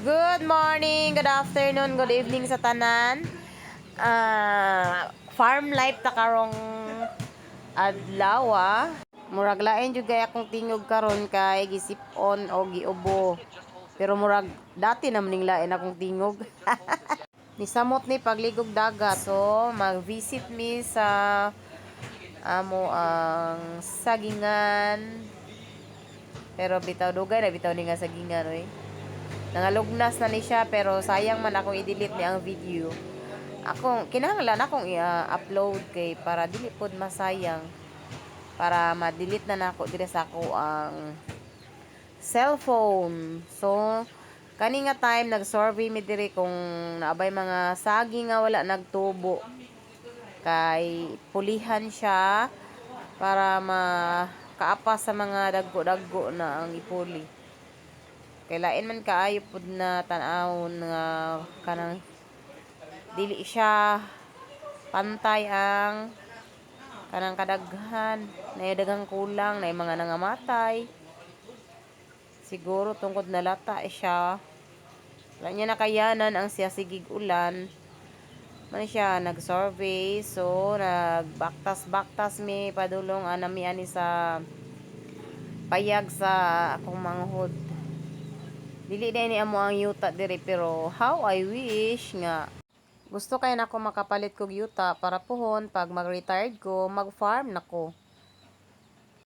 Good morning, good afternoon, good evening sa tanan. Farm life ta karong adlaw. Murag lain jud kay akong tingog karon kay gisip-on o giubo. Pero murag dati na maning lain akong tingog. Nisamot ni pagligog dagat. So, mag-visit mi sa amo ang sagingan. Pero bitaw dugay na bitaw ni nga sagingan oy. Nangalugnas na ni siya pero sayang man akong i-delete ni ang video. Kinahanglan akong i-upload kay para dili pod masayang para ma-delete na nako dire sa ako ang cellphone. So kani nga time nag-survey mi dire kung naabay mga saging nga wala nagtubo kay pulihan siya para makaapas sa mga daggo-daggo na ang ipuli. Kay lain man kaayo pud na tan-awon nga kanang dili siya pantay ang kanang kadaghan, na daghang kulang, na mga nangamatay. Siguro tungkod nalata siya. Wala niya nakayanan ang siya sigig ulan. Man siya nag-survey, so nagbaktas-baktas mi padulong anami ani sa payag sa akong manghod. Dili na ini amo ang yuta diri pero how I wish nga gusto kay nako makapalit kog yuta para puhon pag mag-retired ko mag-farm nako.